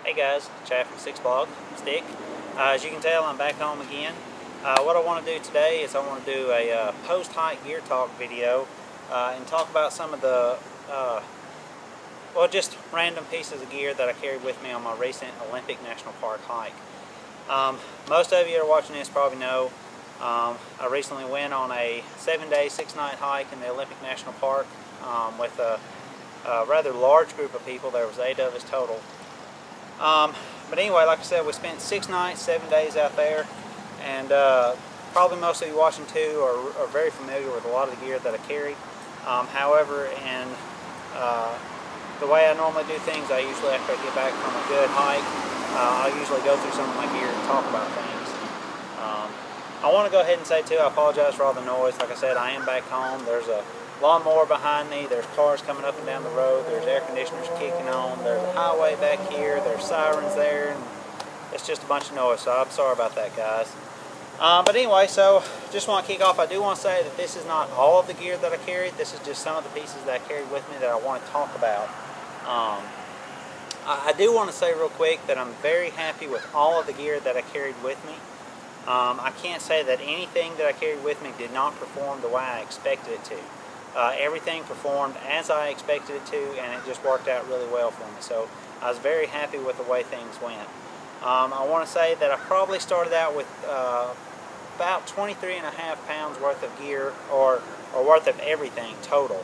Hey guys, Chad from Six Blog Stick. As you can tell, I'm back home again. What I want to do today is I want to do a post-hike gear talk video and talk about some of the, well, just random pieces of gear that I carried with me on my recent Olympic National Park hike. Most of you that are watching this probably know I recently went on a 7-day, 6-night hike in the Olympic National Park with a rather large group of people. There was 8 of us total. But anyway, like I said, we spent 6 nights, 7 days out there, and probably most of you watching too are very familiar with a lot of the gear that I carry. However, in the way I normally do things, I usually, after I get back from a good hike, I'll usually go through some of my gear and talk about things. I want to go ahead and say too, I apologize for all the noise. Like I said, I am back home. There's a lawnmower behind me, there's cars coming up and down the road, there's air conditioners kicking on, there's a highway back here, there's sirens there, and it's just a bunch of noise, so I'm sorry about that, guys. But anyway, so just want to kick off. I do want to say that this is not all of the gear that I carried. This is just some of the pieces that I carried with me that I want to talk about. I do want to say real quick that I'm very happy with all of the gear that I carried with me. I can't say that anything that I carried with me did not perform the way I expected it to. Everything performed as I expected it to, and it just worked out really well for me. So I was very happy with the way things went. I want to say that I probably started out with about 23.5 pounds worth of gear, or worth of everything total.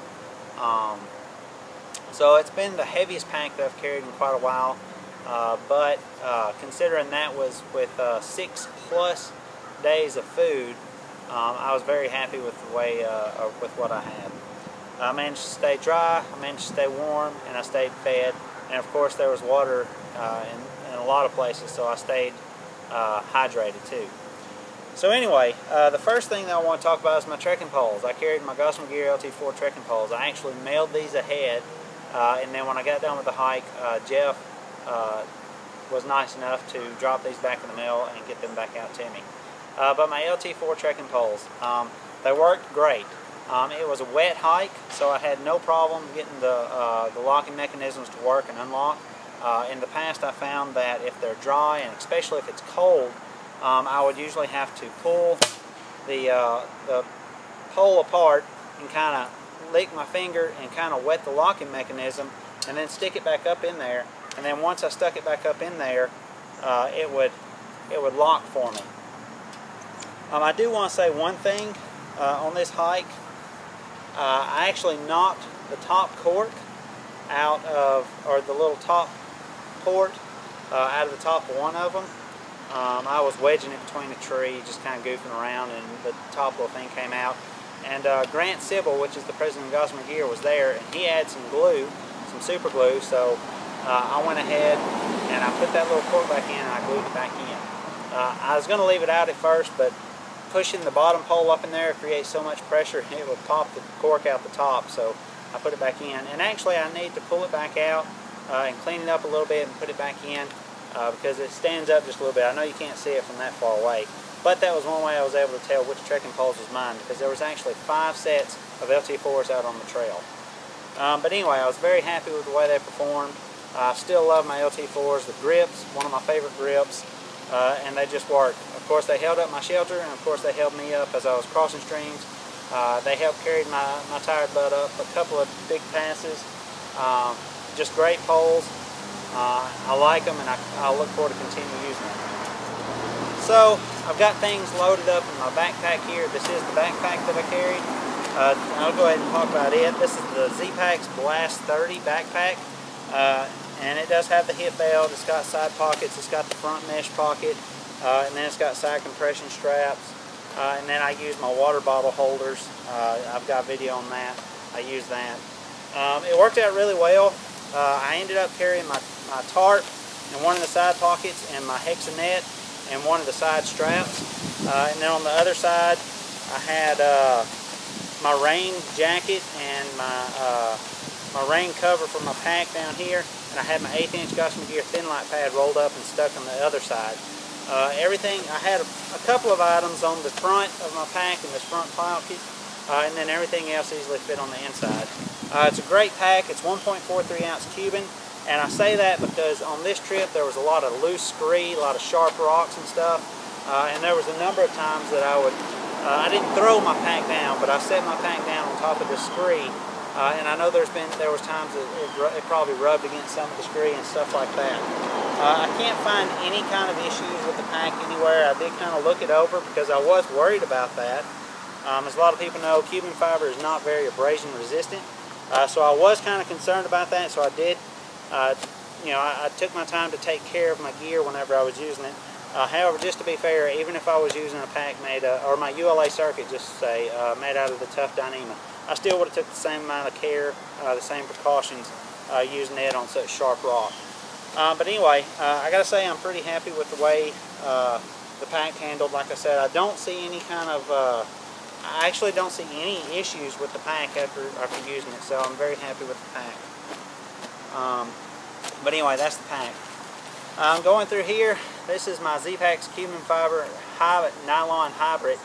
So it's been the heaviest pack that I've carried in quite a while, but considering that was with 6+ days of food, I was very happy with the way, with what I had. I managed to stay dry, I managed to stay warm, and I stayed fed. And of course there was water in a lot of places, so I stayed hydrated too. So anyway, the first thing that I want to talk about is my trekking poles. I carried my Gossamer Gear LT4 trekking poles. I actually mailed these ahead, and then when I got done with the hike, Jeff was nice enough to drop these back in the mail and get them back out to me. But my LT4 trekking poles, they worked great. It was a wet hike, so I had no problem getting the locking mechanisms to work and unlock. In the past, I found that if they're dry, and especially if it's cold, I would usually have to pull the pole apart and kind of lick my finger and kind of wet the locking mechanism, and then stick it back up in there. And then once I stuck it back up in there, it would lock for me. I do want to say one thing on this hike. I actually knocked the top cork out of, or the little top port out of the top of one of them. I was wedging it between a tree, just kind of goofing around, and the top little thing came out. And Grant Sybil, which is the president of Gossamer Gear, was there, and he had some glue, some super glue, so I went ahead and I put that little cork back in and I glued it back in. I was going to leave it out at first, but pushing the bottom pole up in there creates so much pressure it would pop the cork out the top, so I put it back in. And actually I need to pull it back out and clean it up a little bit and put it back in because it stands up just a little bit. I know you can't see it from that far away, but that was one way I was able to tell which trekking poles was mine, because there was actually 5 sets of LT4s out on the trail. But anyway, I was very happy with the way they performed. I still love my LT4s. The grips, one of my favorite grips, and they just work. Of course, they held up my shelter, and of course they held me up as I was crossing streams. They helped carry my tired butt up a couple of big passes. Just great poles. I like them, and I look forward to continue using them. So I've got things loaded up in my backpack here. This is the backpack that I carried. I'll go ahead and talk about it. This is the Z-Packs Blast 30 backpack. And it does have the hip belt, it's got side pockets, it's got the front mesh pocket, and then it's got side compression straps, and then I use my water bottle holders. I've got video on that. I use that. It worked out really well. I ended up carrying my tarp in one of the side pockets and my hexanet in one of the side straps. And then on the other side I had my rain jacket and my rain cover for my pack down here, and I had my 1/8" Gossamer Gear thin light pad rolled up and stuck on the other side. Everything, I had a couple of items on the front of my pack in this front pocket, and then everything else easily fit on the inside. It's a great pack. It's 1.43 ounce Cuban. And I say that because on this trip there was a lot of loose scree, a lot of sharp rocks and stuff, and there was a number of times that I didn't throw my pack down, but I set my pack down on top of the scree, and I know there was times that it probably rubbed against some of the scree and stuff like that. I can't find any kind of issues with the pack anywhere. I did kind of look it over because I was worried about that. As a lot of people know, Cuben fiber is not very abrasion resistant, so I was kind of concerned about that. So I did, I took my time to take care of my gear whenever I was using it. However, just to be fair, even if I was using a pack made, or my ULA circuit, just to say, made out of the tough Dyneema, I still would have took the same amount of care, the same precautions using it on such sharp rock. But anyway, I gotta say I'm pretty happy with the way the pack handled. Like I said, I don't see any kind of, I actually don't see any issues with the pack after using it, so I'm very happy with the pack. But anyway, that's the pack. I'm going through here. This is my Z-Packs Cuben fiber nylon hybrid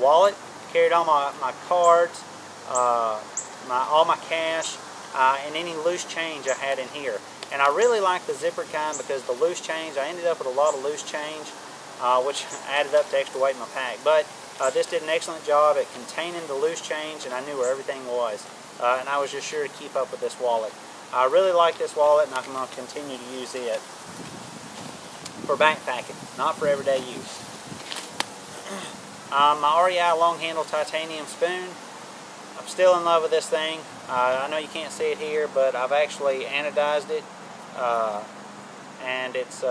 wallet. Carried all my cards, all my cash, and any loose change I had in here. And I really like the zipper kind because the loose change, I ended up with a lot of loose change, which added up to extra weight in my pack. But this did an excellent job at containing the loose change, and I knew where everything was. And I was just sure to keep up with this wallet. I really like this wallet, and I'm going to continue to use it for backpacking, not for everyday use. My REI long handle titanium spoon. I'm still in love with this thing. I know you can't see it here, but I've actually anodized it, and it's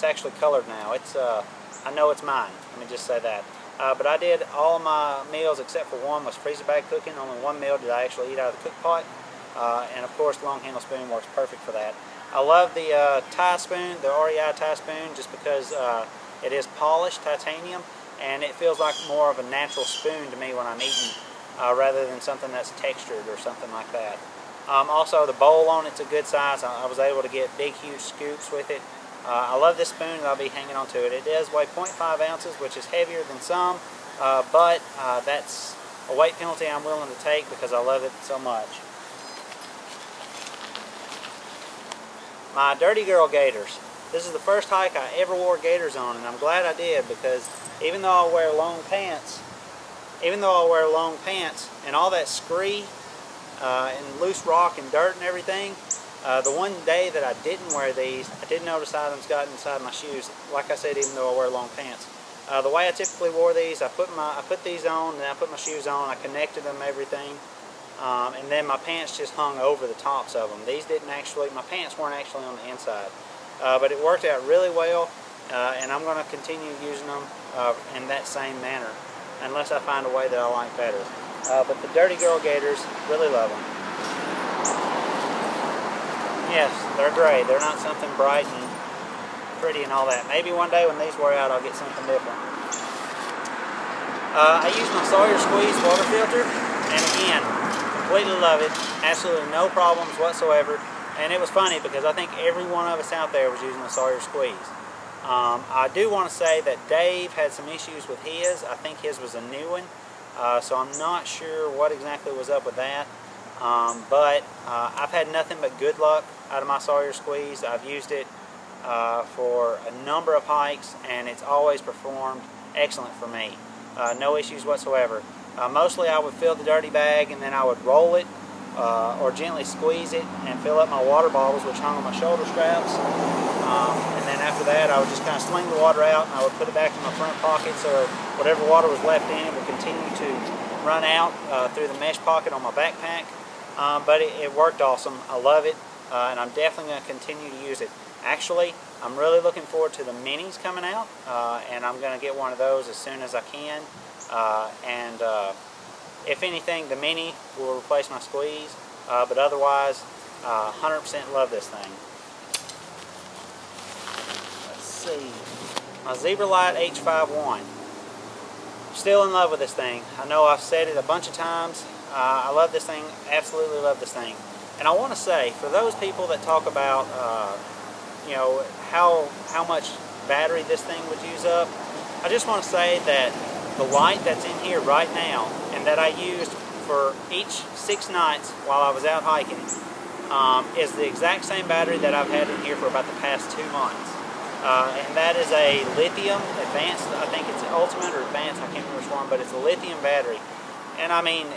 actually colored now. I know it's mine. Let me just say that. But I did all of my meals except for one was freezer bag cooking. Only one meal did I actually eat out of the cook pot, and of course the long handle spoon works perfect for that. I love the tie spoon, the REI tie spoon, just because it is polished titanium, and it feels like more of a natural spoon to me when I'm eating, rather than something that's textured or something like that. Also, the bowl on it's a good size. I was able to get big, huge scoops with it. I love this spoon, and I'll be hanging on to it. It does weigh 0.5 ounces, which is heavier than some, but that's a weight penalty I'm willing to take because I love it so much. My Dirty Girl gaiters. This is the first hike I ever wore gaiters on, and I'm glad I did because even though I wear long pants, and all that scree and loose rock and dirt and everything, the one day that I didn't wear these, I did notice items got inside my shoes. Like I said, even though I wear long pants. The way I typically wore these, I put these on, then I put my shoes on, I connected them, everything. And then my pants just hung over the tops of them. These didn't actually, my pants weren't actually on the inside. But it worked out really well, and I'm going to continue using them in that same manner, unless I find a way that I like better. But the Dirty Girl gaiters, really love them. Yes, they're gray. They're not something bright and pretty and all that. Maybe one day when these wear out, I'll get something different. I use my Sawyer Squeeze water filter, and again, completely love it. Absolutely no problems whatsoever. And it was funny because I think every one of us out there was using the Sawyer Squeeze. I do want to say that Dave had some issues with his. I think his was a new one, so I'm not sure what exactly was up with that. But I've had nothing but good luck out of my Sawyer Squeeze. I've used it for a number of hikes, and it's always performed excellent for me. No issues whatsoever. Mostly I would fill the dirty bag and then I would roll it or gently squeeze it and fill up my water bottles, which hung on my shoulder straps. And then after that I would just kind of sling the water out and I would put it back in my front pocket so whatever water was left in it would continue to run out through the mesh pocket on my backpack. But it worked awesome. I love it, and I'm definitely going to continue to use it. Actually, I'm really looking forward to the minis coming out, and I'm going to get one of those as soon as I can. If anything, the mini will replace my squeeze, but otherwise, 100% love this thing. Let's see. My Zebralight H51. Still in love with this thing. I know I've said it a bunch of times. I love this thing, absolutely love this thing. And I want to say, for those people that talk about, you know, how much battery this thing would use up, I just want to say that the light that's in here right now, and that I used for each 6 nights while I was out hiking, is the exact same battery that I've had in here for about the past 2 months. And that is a lithium advanced, I think it's ultimate or advanced, I can't remember which one, but it's a lithium battery. And I mean,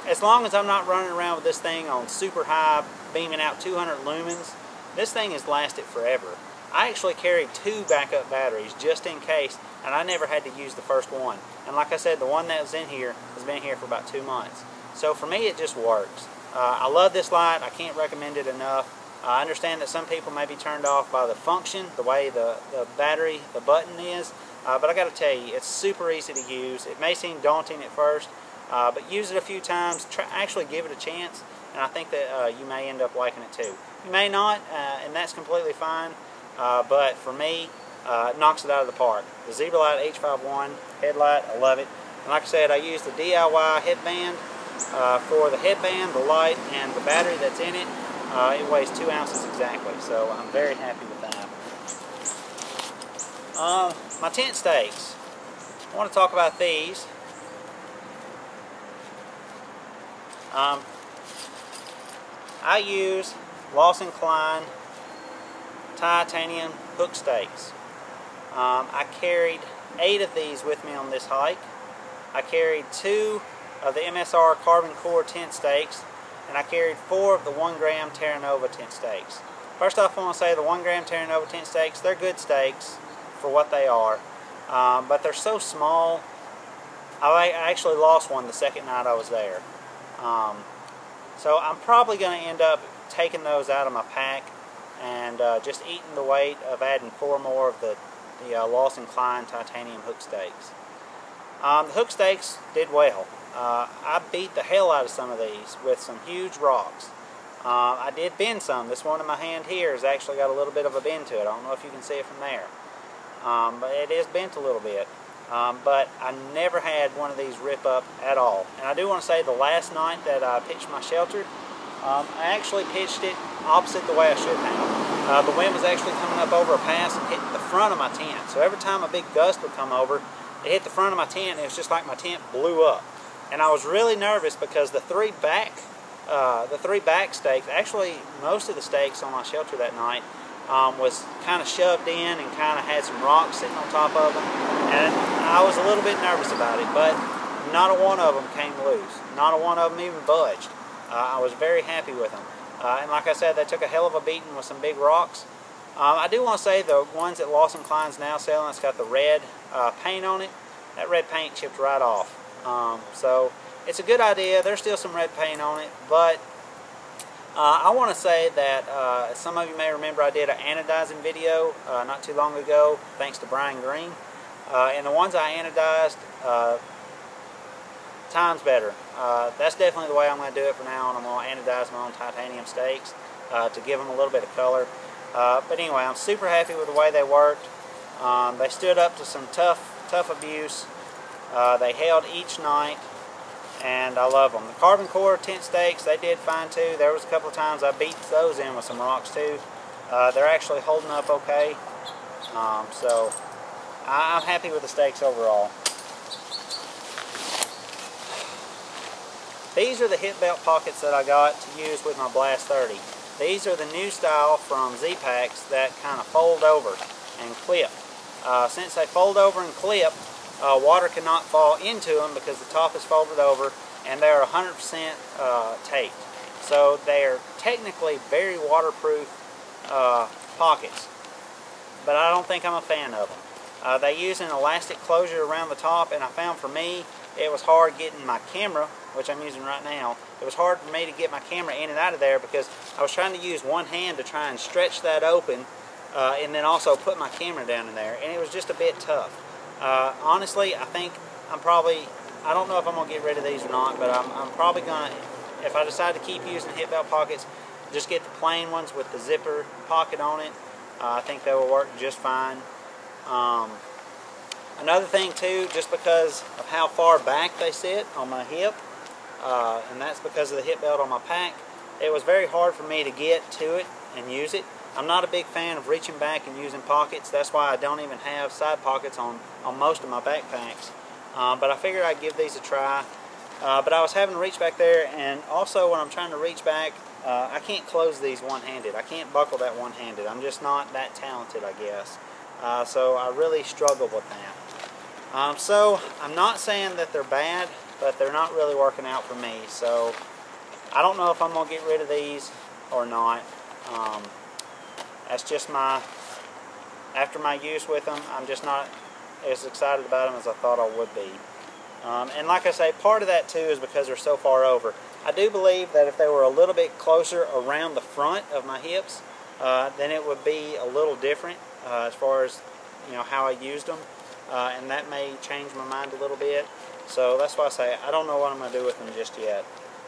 as long as I'm not running around with this thing on super high, beaming out 200 lumens, this thing has lasted forever. I actually carried 2 backup batteries just in case, and I never had to use the first one. And like I said, the one that was in here has been here for about 2 months. So for me, it just works. I love this light. I can't recommend it enough. I understand that some people may be turned off by the function, the way the battery, the button is, but I got to tell you, it's super easy to use. It may seem daunting at first, but use it a few times, actually give it a chance, and I think that you may end up liking it too. You may not, and that's completely fine, but for me, it knocks it out of the park. The Zebralight H51 headlight, I love it. And like I said, I use the DIY headband for the headband, the light, and the battery that's in it. It weighs 2 ounces exactly, so I'm very happy with that. My tent stakes. I want to talk about these. I use Lawson Klein titanium hook stakes. I carried 8 of these with me on this hike. I carried 2 of the MSR carbon core tent stakes, and I carried 4 of the 1 gram Terra-Nova tent stakes. First off, I want to say the 1 gram Terra-Nova tent stakes, they're good stakes for what they are, but they're so small. I actually lost one the second night I was there. So I'm probably going to end up taking those out of my pack and just eating the weight of adding 4 more of the Lawson Klein titanium hook stakes. The hook stakes did well. I beat the hell out of some of these with some huge rocks. I did bend some. This one in my hand here has actually got a little bit of a bend to it. I don't know if you can see it from there. But it is bent a little bit. But I never had one of these rip up at all. And I do want to say the last night that I pitched my shelter, I actually pitched it opposite the way I should have. The wind was actually coming up over a pass and hitting the front of my tent. So every time a big gust would come over, it hit the front of my tent, and it was just like my tent blew up. And I was really nervous because the three back stakes, actually most of the stakes on my shelter that night was kind of shoved in and kind of had some rocks sitting on top of them. And I was a little bit nervous about it, but not a one of them came loose. Not a one of them even budged. I was very happy with them. And like I said, they took a hell of a beating with some big rocks. I do want to say the ones that Lawson Klein's now selling, it's got the red paint on it. That red paint chipped right off. So it's a good idea. There's still some red paint on it, but I want to say that some of you may remember I did an anodizing video not too long ago, thanks to Brian Green. And the ones I anodized, times better. That's definitely the way I'm going to do it from now on. I'm going to anodize my own titanium stakes to give them a little bit of color. But anyway, I'm super happy with the way they worked. They stood up to some tough abuse. They held each night, and I love them. The carbon core tent stakes, they did fine too. There was a couple of times I beat those in with some rocks too. They're actually holding up okay. So I'm happy with the stakes overall. These are the hip belt pockets that I got to use with my Blast 30. These are the new style from Z-Packs that kind of fold over and clip. Since they fold over and clip, water cannot fall into them because the top is folded over, and they're 100% taped. So they're technically very waterproof pockets, but I don't think I'm a fan of them. They use an elastic closure around the top, and I found for me it was hard getting my camera, which I'm using right now, it was hard for me to get my camera in and out of there because I was trying to use one hand to try and stretch that open and then also put my camera down in there, and it was just a bit tough. Honestly, I think I don't know if I'm going to get rid of these or not, but I'm probably going to, if I decide to keep using hip belt pockets, just get the plain ones with the zipper pocket on it. I think they will work just fine. Another thing too, just because of how far back they sit on my hip, and that's because of the hip belt on my pack, it was very hard for me to get to it and use it. I'm not a big fan of reaching back and using pockets. That's why I don't even have side pockets on most of my backpacks. But I figured I'd give these a try. But I was having to reach back there, and also when I'm trying to reach back, I can't close these one-handed. I can't buckle that one-handed. I'm just not that talented, I guess. So I really struggle with that. So I'm not saying that they're bad, but they're not really working out for me. So I don't know if I'm going to get rid of these or not. That's just after my use with them, I'm just not as excited about them as I thought I would be. And like I say, part of that too is because they're so far over. I do believe that if they were a little bit closer around the front of my hips, then it would be a little different as far as how I used them, and that may change my mind a little bit. So that's why I say I don't know what I'm going to do with them just yet.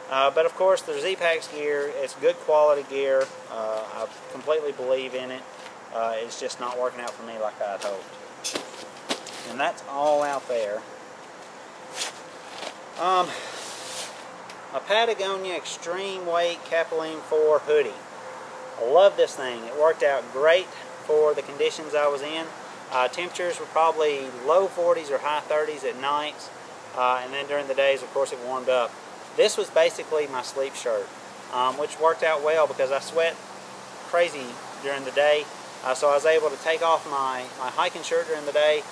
But of course, there's Zpacks gear. It's good quality gear. I completely believe in it. It's just not working out for me like I had hoped. And that's all out there. A Patagonia Extreme Weight Capilene 4 hoodie. I love this thing. It worked out great for the conditions I was in. Temperatures were probably low 40s or high 30s at nights, and then during the days, of course, it warmed up. This was basically my sleep shirt, which worked out well because I sweat crazy during the day. So I was able to take off my hiking shirt during the day,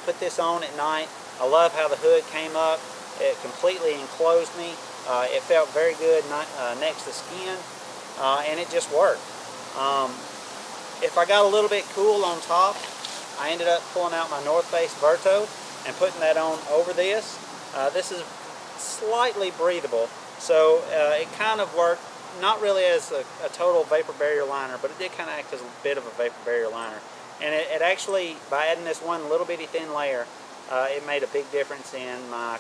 put this on at night. I love how the hood came up. It completely enclosed me. It felt very good next to skin, and it just worked. If I got a little bit cool on top, I ended up pulling out my North Face Verto and putting that on over this. This is slightly breathable, so it kind of worked, not really as a total vapor barrier liner, but it did kind of act as a bit of a vapor barrier liner. And it actually, by adding this one little bitty thin layer, it made a big difference in my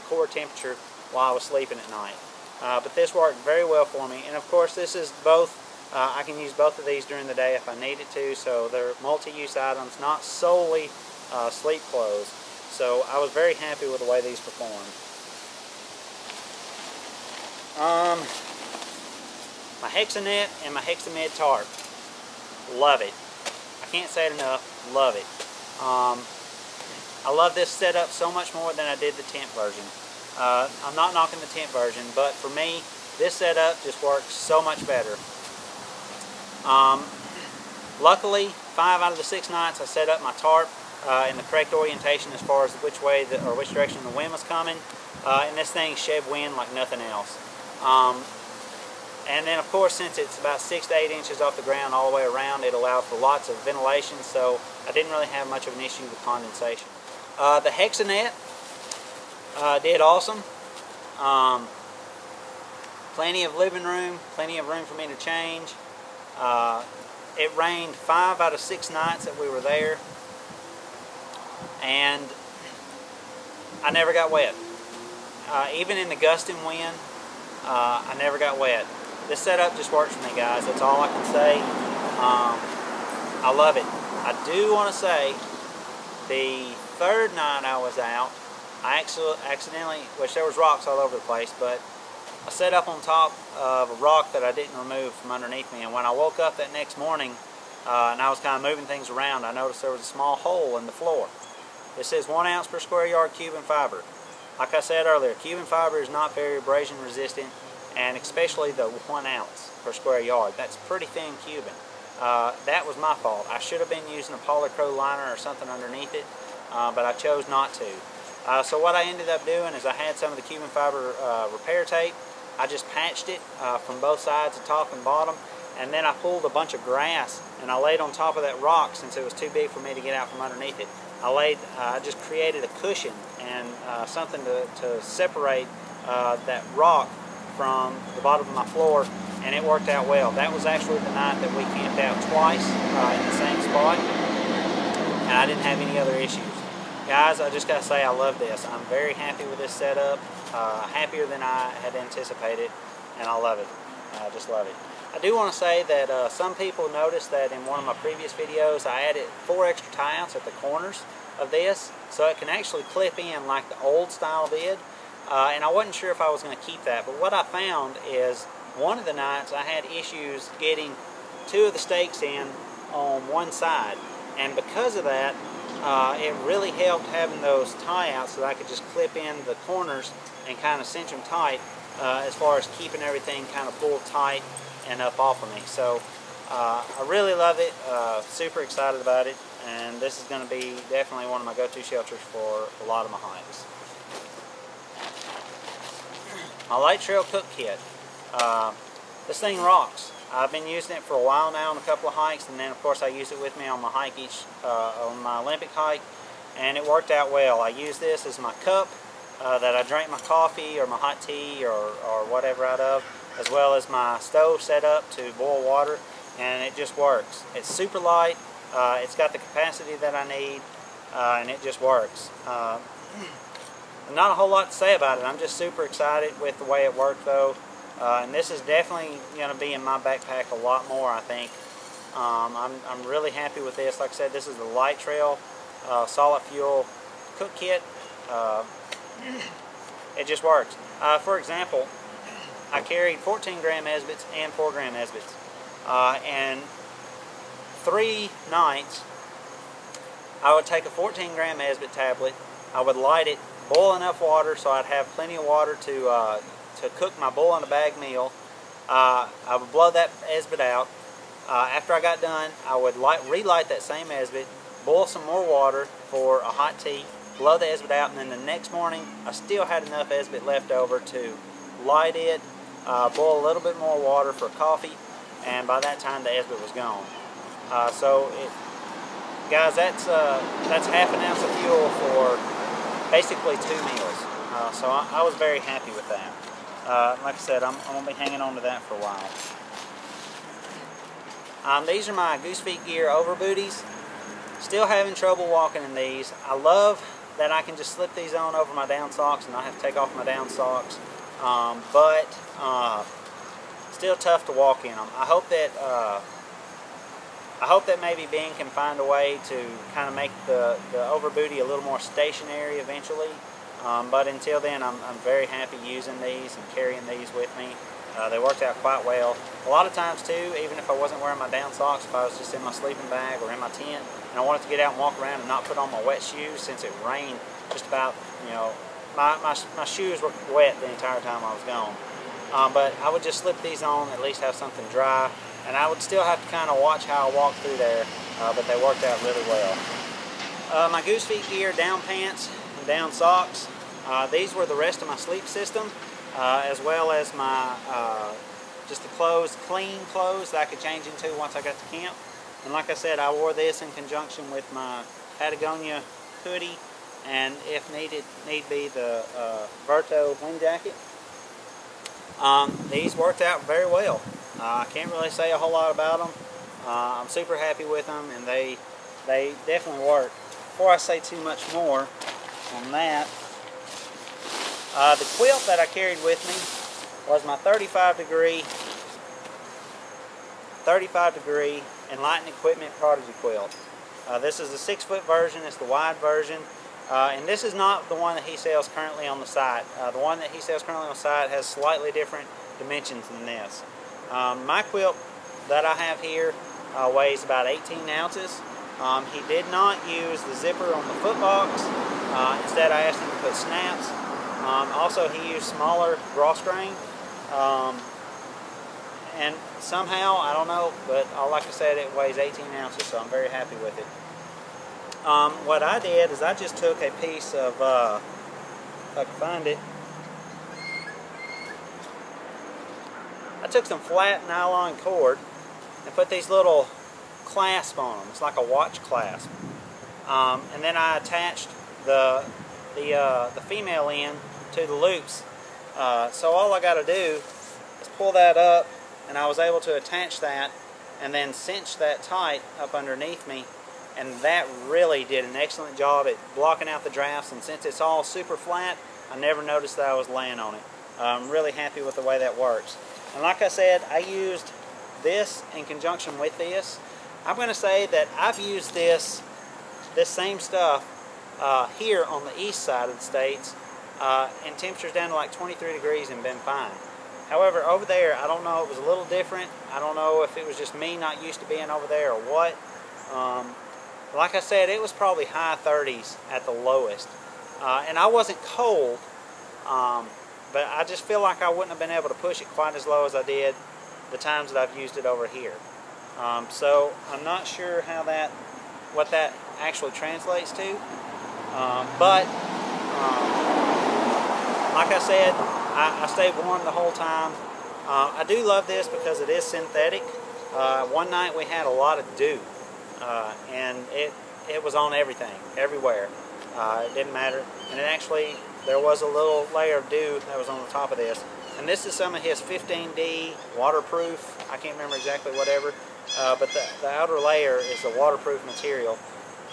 core temperature while I was sleeping at night. But this worked very well for me, and of course this is both, I can use both of these during the day if I needed to, so they're multi-use items, not solely sleep clothes. So I was very happy with the way these performed. My Hexanet and my Hexamid tarp. Love it. I can't say it enough. Love it. I love this setup so much more than I did the tent version. I'm not knocking the tent version, but for me, this setup just works so much better. Luckily, 5 out of the 6 nights I set up my tarp in the correct orientation as far as which way or which direction the wind was coming, and this thing shed wind like nothing else. And then of course, since it's about 6 to 8 inches off the ground all the way around, it allowed for lots of ventilation, so I didn't really have much of an issue with condensation. The Hexanet did awesome. Plenty of living room, plenty of room for me to change. It rained 5 out of 6 nights that we were there, and I never got wet. Even in the gusting wind, I never got wet. This setup just works for me, guys. That's all I can say. I love it. I do want to say, the 3rd night I was out, I accidentally, which there was rocks all over the place, but I set up on top of a rock that I didn't remove from underneath me, and when I woke up that next morning and I was kind of moving things around, I noticed there was a small hole in the floor. It says 1 ounce per square yard Cuben fiber. Like I said earlier, Cuben fiber is not very abrasion resistant, and especially the 1 ounce per square yard. That's pretty thin Cuben. That was my fault. I should have been using a polycro liner or something underneath it, but I chose not to. So what I ended up doing is I had some of the Cuben fiber repair tape. I just patched it from both sides, the top and bottom, and then I pulled a bunch of grass and I laid on top of that rock since it was too big for me to get out from underneath it. I just created a cushion and something to separate that rock from the bottom of my floor, and it worked out well. That was actually the night that we camped out twice in the same spot, and I didn't have any other issues. Guys, I just got to say I love this. I'm very happy with this setup, happier than I had anticipated, and I love it. I just love it. I do want to say that some people noticed that in one of my previous videos I added 4 extra tie-outs at the corners of this, so it can actually clip in like the old style did. And I wasn't sure if I was going to keep that, but what I found is one of the nights I had issues getting 2 of the stakes in on one side, and because of that it really helped having those tie outs so that I could just clip in the corners and kind of cinch them tight as far as keeping everything kind of pulled tight and up off of me. So I really love it, super excited about it, and this is going to be definitely one of my go-to shelters for a lot of my hikes. My light trail cook kit. This thing rocks. I've been using it for a while now on a couple of hikes, and then of course I use it with me on my hike on my Olympic hike, and it worked out well. I use this as my cup that I drink my coffee or my hot tea or whatever out of, as well as my stove set up to boil water, and it just works. It's super light, it's got the capacity that I need, and it just works. Not a whole lot to say about it. I'm just super excited with the way it worked though. And this is definitely going to be in my backpack a lot more, I think. I'm really happy with this. Like I said, this is the Light Trail solid fuel cook kit. It just works. For example, I carried 14 gram Esbits and 4 gram Esbits. And 3 nights, I would take a 14 gram Esbit tablet. I would light it, boil enough water so I'd have plenty of water to cook my bull in a bag meal. I would blow that Esbit out. After I got done, I would relight that same Esbit, boil some more water for a hot tea, blow the Esbit out, and then the next morning I still had enough Esbit left over to light it, boil a little bit more water for coffee, and by that time the Esbit was gone. Guys, that's half an ounce of fuel for basically 2 meals. So I was very happy with that. Like I said, I'm going to be hanging on to that for a while. These are my Goose Feet Gear over booties. Still having trouble walking in these. I love that I can just slip these on over my down socks and not have to take off my down socks. But still tough to walk in them. I hope that maybe Ben can find a way to kind of make the over booty a little more stationary eventually. But until then, I'm very happy using these and carrying these with me. They worked out quite well. A lot of times too, even if I wasn't wearing my down socks, if I was just in my sleeping bag or in my tent and I wanted to get out and walk around and not put on my wet shoes, since it rained just about, my shoes were wet the entire time I was gone. But I would just slip these on, at least have something dry, and I would still have to kind of watch how I walk through there, but they worked out really well. My Goose Feet Gear down pants and down socks, these were the rest of my sleep system, as well as my just the clothes, clean clothes that I could change into once I got to camp. And like I said, I wore this in conjunction with my Patagonia hoodie, and if need be, the Verto wind jacket. These worked out very well. I can't really say a whole lot about them. I'm super happy with them, and they definitely work. Before I say too much more on that, the quilt that I carried with me was my 35 degree Enlightened Equipment Prodigy quilt. This is the 6-foot version. It's the wide version. And this is not the one that he sells currently on the site. The one that he sells currently on the site has slightly different dimensions than this. My quilt that I have here weighs about 18 ounces. He did not use the zipper on the foot box. Instead, I asked him to put snaps. Also, he used smaller drawstring. And somehow, I don't know, but like I said, it weighs 18 ounces, so I'm very happy with it. What I did is I just took a piece of, if I can find it, I took some flat nylon cord and put these little clasps on them. It's like a watch clasp. And then I attached the female end to the loops. So all I got to do is pull that up, and I was able to attach that and then cinch that tight up underneath me. And that really did an excellent job at blocking out the drafts, and since it's all super flat, I never noticed that I was laying on it. I'm really happy with the way that works. And like I said, I used this in conjunction with this. I'm going to say that I've used this same stuff here on the east side of the States in temperatures down to like 23 degrees and been fine. However, over there, I don't know, it was a little different. I don't know if it was just me not used to being over there or what. like I said, it was probably high 30s at the lowest. And I wasn't cold, but I just feel like I wouldn't have been able to push it quite as low as I did the times that I've used it over here. So I'm not sure how what that actually translates to, but like I said, I stayed warm the whole time. I do love this because it is synthetic. One night we had a lot of dew, and it was on everything, everywhere. It didn't matter, and there was a little layer of dew that was on the top of this. And this is some of his 15D waterproof, I can't remember exactly whatever, but the outer layer is the waterproof material.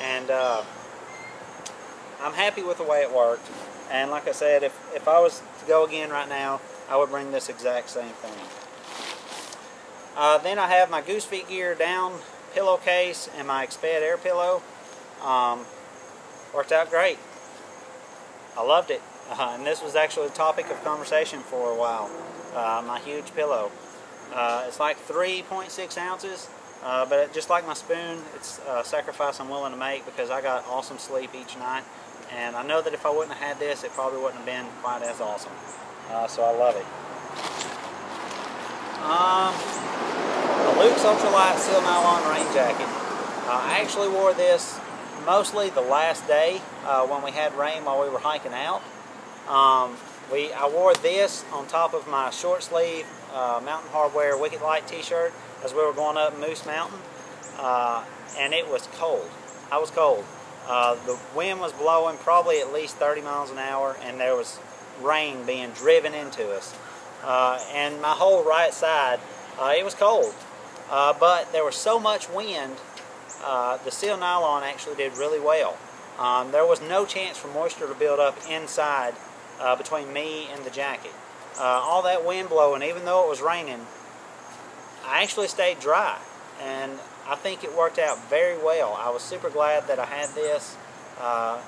And I'm happy with the way it worked. And like I said, if I was to go again right now, I would bring this exact same thing. Then I have my Goose Feet Gear down pillowcase and my Exped air pillow. Worked out great. I loved it. And this was actually the topic of conversation for a while. My huge pillow. It's like 3.6 ounces, but just like my spoon, it's a sacrifice I'm willing to make because I got awesome sleep each night. And I know that if I wouldn't have had this, it probably wouldn't have been quite as awesome. So I love it. The Luke's Ultralight Seal Nylon Rain Jacket. I actually wore this mostly the last day when we had rain while we were hiking out. I wore this on top of my short sleeve Mountain Hardwear Wicked Light t-shirt as we were going up Moose Mountain, and it was cold. I was cold. The wind was blowing probably at least 30 miles an hour, and there was rain being driven into us. And my whole right side, it was cold. But there was so much wind, the seal nylon actually did really well. There was no chance for moisture to build up inside between me and the jacket. All that wind blowing, even though it was raining, I actually stayed dry, and I think it worked out very well. I was super glad that I had this.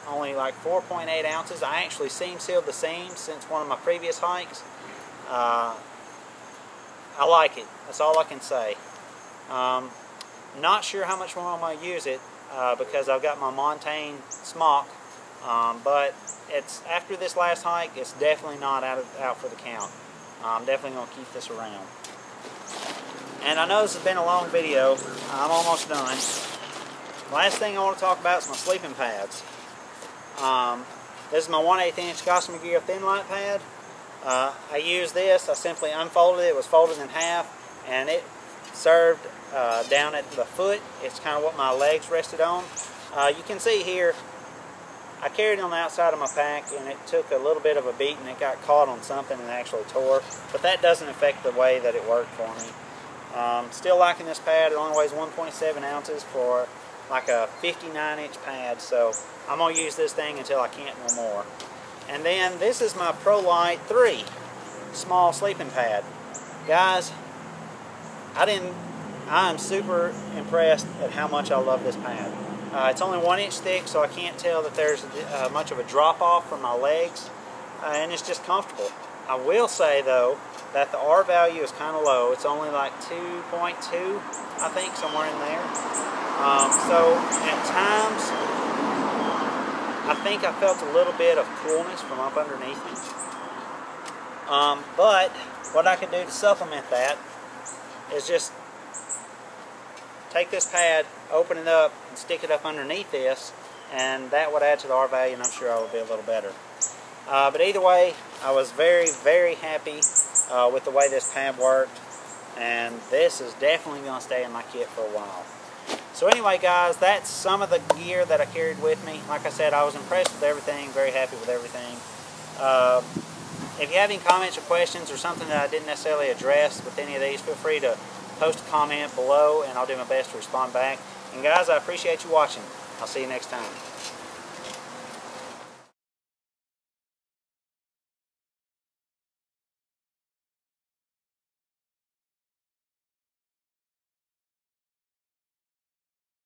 Only like 4.8 ounces. I actually seam sealed the seams since one of my previous hikes. I like it. That's all I can say. Not sure how much more I'm going to use it because I've got my Montane smock, but it's after this last hike, it's definitely not out for the count. I'm definitely going to keep this around. And I know this has been a long video. I'm almost done. Last thing I want to talk about is my sleeping pads. This is my 1/8 inch Gossamer Gear Thin Light pad. I used this. I simply unfolded it. It was folded in half, and it served down at the foot. It's kind of what my legs rested on. You can see here, I carried it on the outside of my pack, and it took a little bit of a beat, and it got caught on something and actually tore. But that doesn't affect the way that it worked for me. Still liking this pad. It only weighs 1.7 ounces for like a 59-inch pad, so I'm going to use this thing until I can't no more. And then this is my ProLite 3 small sleeping pad. Guys, I am super impressed at how much I love this pad. It's only 1 inch thick, so I can't tell that there's much of a drop-off from my legs, and it's just comfortable. I will say, though, that the R value is kind of low. It's only like 2.2, I think, somewhere in there. So at times, I think I felt a little bit of coolness from up underneath me. But what I can do to supplement that is just take this pad, open it up, and stick it up underneath this, and that would add to the R value, and I'm sure I would be a little better. But either way, I was very, very happy with the way this pad worked, and this is definitely going to stay in my kit for a while. So anyway, guys, that's some of the gear that I carried with me. Like I said, I was impressed with everything, very happy with everything. If you have any comments or questions or something that I didn't necessarily address with any of these, feel free to post a comment below, and I'll do my best to respond back. And guys, I appreciate you watching. I'll see you next time.